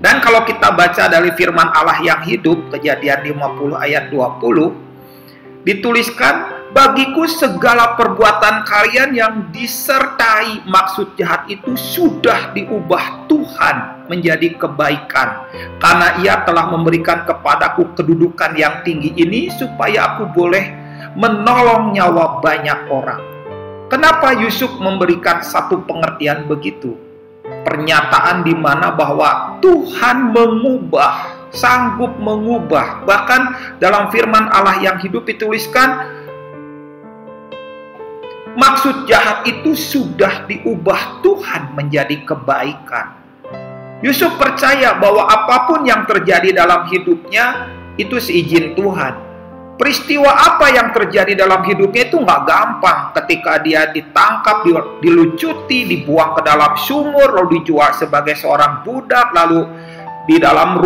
Dan kalau kita baca dari firman Allah yang hidup, Kejadian 50 ayat 20, dituliskan, bagiku segala perbuatan kalian yang disertai maksud jahat itu sudah diubah Tuhan menjadi kebaikan. Karena Ia telah memberikan kepadaku kedudukan yang tinggi ini supaya aku boleh menolong nyawa banyak orang. Kenapa Yusuf memberikan satu pengertian begitu? Pernyataan di mana bahwa Tuhan mengubah, sanggup mengubah. Bahkan dalam firman Allah yang hidup dituliskan, maksud jahat itu sudah diubah Tuhan menjadi kebaikan. Yusuf percaya bahwa apapun yang terjadi dalam hidupnya itu seizin Tuhan. Peristiwa apa yang terjadi dalam hidupnya itu nggak gampang. Ketika dia ditangkap, dilucuti, dibuang ke dalam sumur, lalu dijual sebagai seorang budak, lalu di dalam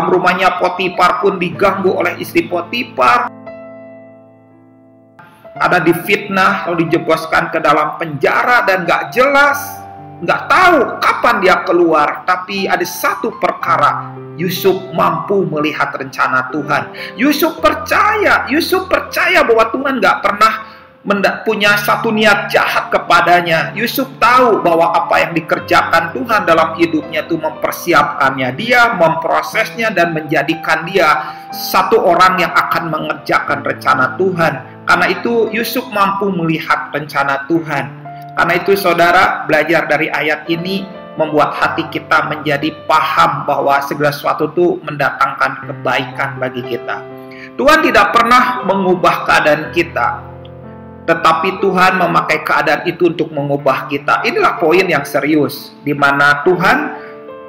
rumahnya Potifar pun diganggu oleh istri Potifar. Ada difitnah, lalu dijebloskan ke dalam penjara dan nggak jelas, nggak tahu kapan dia keluar. Tapi ada satu perkara, Yusuf mampu melihat rencana Tuhan. Yusuf percaya bahwa Tuhan nggak pernah punya satu niat jahat kepadanya. Yusuf tahu bahwa apa yang dikerjakan Tuhan dalam hidupnya itu mempersiapkannya dia, memprosesnya, dan menjadikan dia satu orang yang akan mengerjakan rencana Tuhan. Karena itu Yusuf mampu melihat rencana Tuhan. Karena itu saudara, belajar dari ayat ini membuat hati kita menjadi paham bahwa segala sesuatu itu mendatangkan kebaikan bagi kita. Tuhan tidak pernah mengubah keadaan kita, tetapi Tuhan memakai keadaan itu untuk mengubah kita. Inilah poin yang serius, di mana Tuhan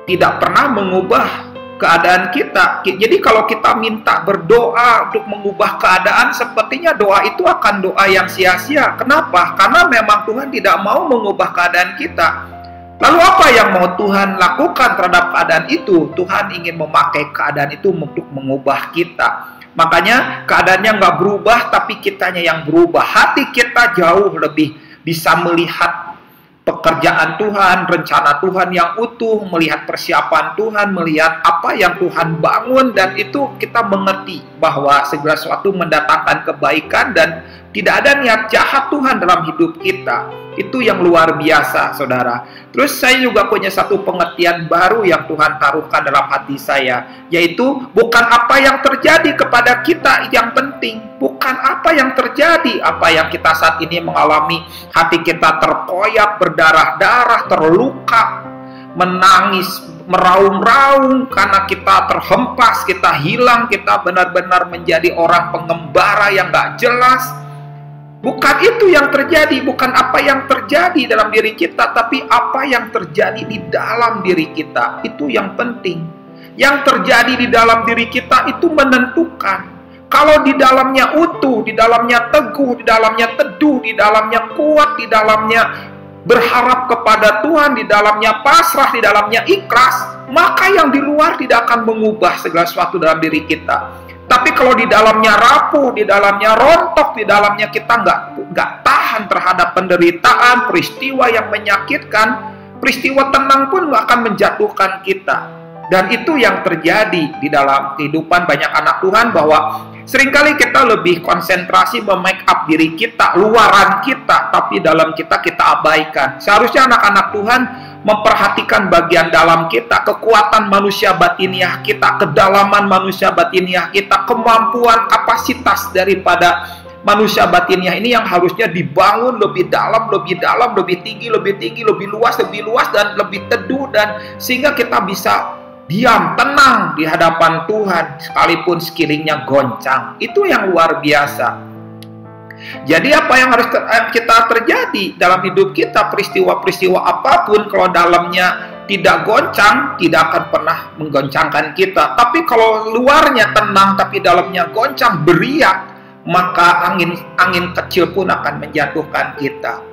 tidak pernah mengubah keadaan kita. Jadi kalau kita minta berdoa untuk mengubah keadaan, sepertinya doa itu akan doa yang sia-sia. Kenapa? Karena memang Tuhan tidak mau mengubah keadaan kita. Lalu apa yang mau Tuhan lakukan terhadap keadaan itu? Tuhan ingin memakai keadaan itu untuk mengubah kita. Makanya keadaannya nggak berubah, tapi kitanya yang berubah. Hati kita jauh lebih bisa melihat pekerjaan Tuhan, rencana Tuhan yang utuh, melihat persiapan Tuhan, melihat apa yang Tuhan bangun, dan itu kita mengerti bahwa segala sesuatu mendatangkan kebaikan dan tidak ada niat jahat Tuhan dalam hidup kita. Itu yang luar biasa, saudara. Terus saya juga punya satu pengertian baru yang Tuhan taruhkan dalam hati saya, yaitu bukan apa yang terjadi kepada kita yang penting, bukan apa yang terjadi, apa yang kita saat ini mengalami, hati kita terkoyak, berdarah-darah, terluka, menangis, meraung-raung karena kita terhempas, kita hilang, kita benar-benar menjadi orang pengembara yang gak jelas. Bukan itu yang terjadi, bukan apa yang terjadi dalam diri kita, tapi apa yang terjadi di dalam diri kita. Itu yang penting. Yang terjadi di dalam diri kita itu menentukan. Kalau di dalamnya utuh, di dalamnya teguh, di dalamnya teduh, di dalamnya kuat, di dalamnya berharap kepada Tuhan, di dalamnya pasrah, di dalamnya ikhlas, maka yang di luar tidak akan mengubah segala sesuatu dalam diri kita. Tapi kalau di dalamnya rapuh, di dalamnya rontok, di dalamnya kita nggak tahan terhadap penderitaan, peristiwa yang menyakitkan, peristiwa tenang pun nggak akan menjatuhkan kita. Dan itu yang terjadi di dalam kehidupan banyak anak Tuhan, bahwa seringkali kita lebih konsentrasi memake up diri kita, luaran kita, tapi dalam kita abaikan. Seharusnya anak-anak Tuhan memperhatikan bagian dalam kita, kekuatan manusia batiniah kita, kedalaman manusia batiniah kita, kemampuan, kapasitas daripada manusia batiniah ini yang harusnya dibangun lebih dalam, lebih dalam, lebih tinggi, lebih luas, dan lebih teduh, dan sehingga kita bisa diam, tenang di hadapan Tuhan, sekalipun sekelilingnya goncang. Itu yang luar biasa. Jadi apa yang harus kita terjadi dalam hidup kita, peristiwa-peristiwa apapun, kalau dalamnya tidak goncang, tidak akan pernah menggoncangkan kita. Tapi kalau luarnya tenang, tapi dalamnya goncang, beriak, maka angin kecil pun akan menjatuhkan kita.